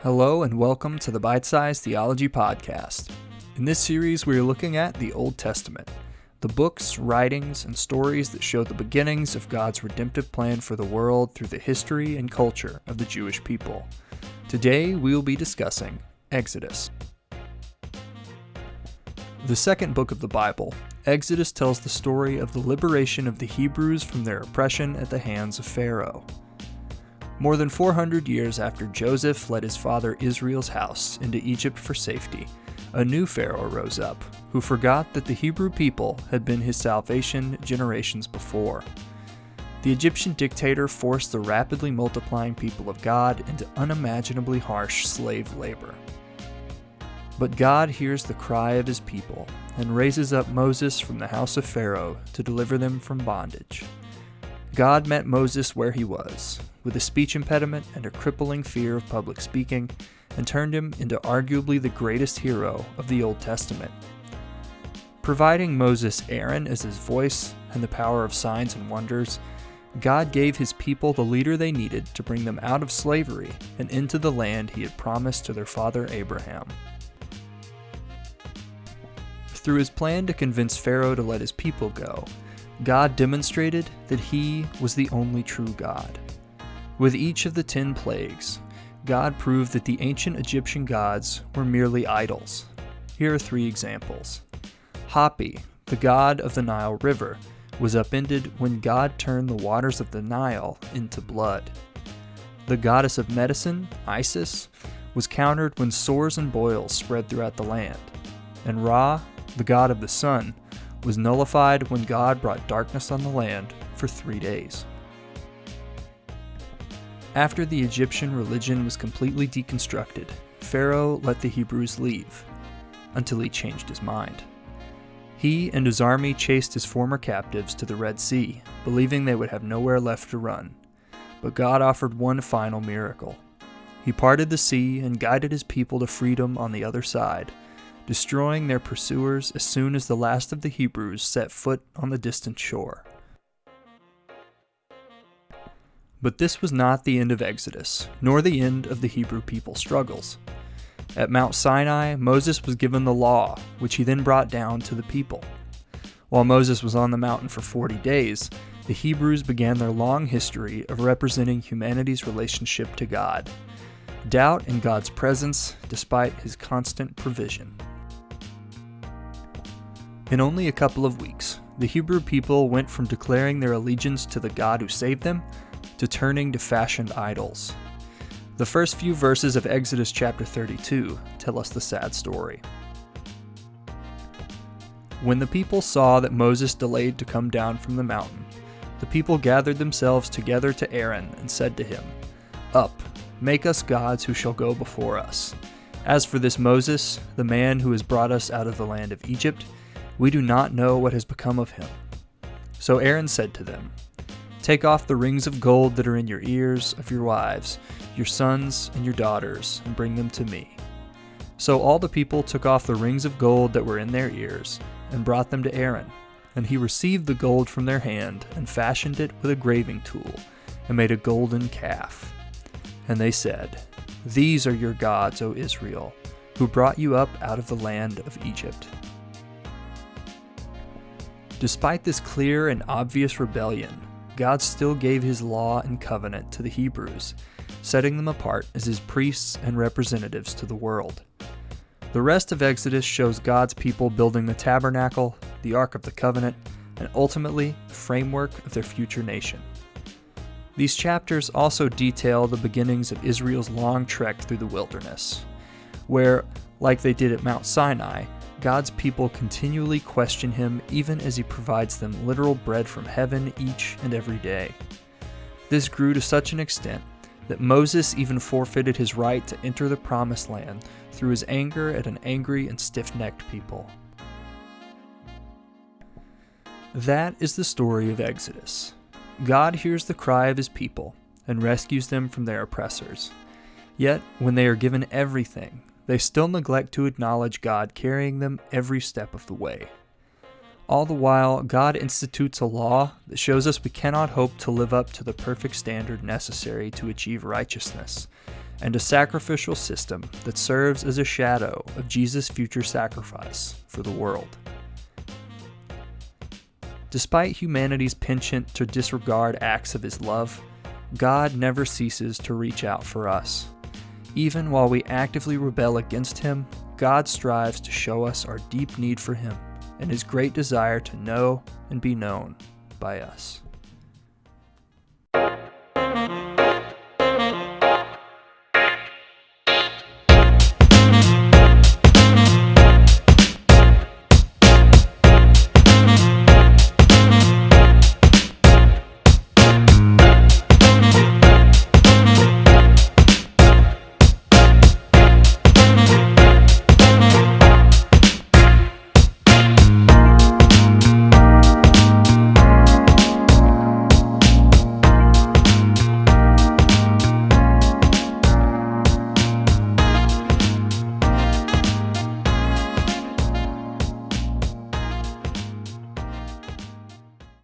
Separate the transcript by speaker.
Speaker 1: Hello and welcome to the Bite-Sized Theology Podcast. In this series, we are looking at the Old Testament, the books, writings, and stories that show the beginnings of God's redemptive plan for the world through the history and culture of the Jewish people. Today, we will be discussing Exodus. The second book of the Bible, Exodus, tells the story of the liberation of the Hebrews from their oppression at the hands of Pharaoh. More than 400 years after Joseph led his father Israel's house into Egypt for safety, a new Pharaoh rose up, who forgot that the Hebrew people had been his salvation generations before. The Egyptian dictator forced the rapidly multiplying people of God into unimaginably harsh slave labor. But God hears the cry of his people and raises up Moses from the house of Pharaoh to deliver them from bondage. God met Moses where he was, with a speech impediment and a crippling fear of public speaking, and turned him into arguably the greatest hero of the Old Testament. Providing Moses Aaron as his voice and the power of signs and wonders, God gave his people the leader they needed to bring them out of slavery and into the land he had promised to their father Abraham. Through his plan to convince Pharaoh to let his people go, God demonstrated that he was the only true God. With each of the 10 plagues, God proved that the ancient Egyptian gods were merely idols. Here are 3 examples. Hapi, the god of the Nile River, was upended when God turned the waters of the Nile into blood. The goddess of medicine, Isis, was countered when sores and boils spread throughout the land. And Ra, the god of the sun, was nullified when God brought darkness on the land for 3 days. After the Egyptian religion was completely deconstructed, Pharaoh let the Hebrews leave, until he changed his mind. He and his army chased his former captives to the Red Sea, believing they would have nowhere left to run. But God offered one final miracle. He parted the sea and guided his people to freedom on the other side, destroying their pursuers as soon as the last of the Hebrews set foot on the distant shore. But this was not the end of Exodus, nor the end of the Hebrew people's struggles. At Mount Sinai, Moses was given the law, which he then brought down to the people. While Moses was on the mountain for 40 days, the Hebrews began their long history of representing humanity's relationship to God. Doubt in God's presence despite his constant provision. In only a couple of weeks, the Hebrew people went from declaring their allegiance to the God who saved them to turning to fashioned idols. The first few verses of Exodus chapter 32 tell us the sad story. When the people saw that Moses delayed to come down from the mountain, the people gathered themselves together to Aaron and said to him, "Up, make us gods who shall go before us. As for this Moses, the man who has brought us out of the land of Egypt, we do not know what has become of him." So Aaron said to them, "Take off the rings of gold that are in your ears of your wives, your sons and your daughters, and bring them to me." So all the people took off the rings of gold that were in their ears and brought them to Aaron. And he received the gold from their hand and fashioned it with a graving tool and made a golden calf. And they said, "These are your gods, O Israel, who brought you up out of the land of Egypt." Despite this clear and obvious rebellion, God still gave his law and covenant to the Hebrews, setting them apart as his priests and representatives to the world. The rest of Exodus shows God's people building the tabernacle, the Ark of the Covenant, and ultimately the framework of their future nation. These chapters also detail the beginnings of Israel's long trek through the wilderness, where, like they did at Mount Sinai, God's people continually question him even as he provides them literal bread from heaven each and every day. This grew to such an extent that Moses even forfeited his right to enter the promised land through his anger at an angry and stiff-necked people. That is the story of Exodus. God hears the cry of his people and rescues them from their oppressors. Yet, when they are given everything, they still neglect to acknowledge God carrying them every step of the way. All the while, God institutes a law that shows us we cannot hope to live up to the perfect standard necessary to achieve righteousness, and a sacrificial system that serves as a shadow of Jesus' future sacrifice for the world. Despite humanity's penchant to disregard acts of His love, God never ceases to reach out for us. Even while we actively rebel against Him, God strives to show us our deep need for Him and His great desire to know and be known by us.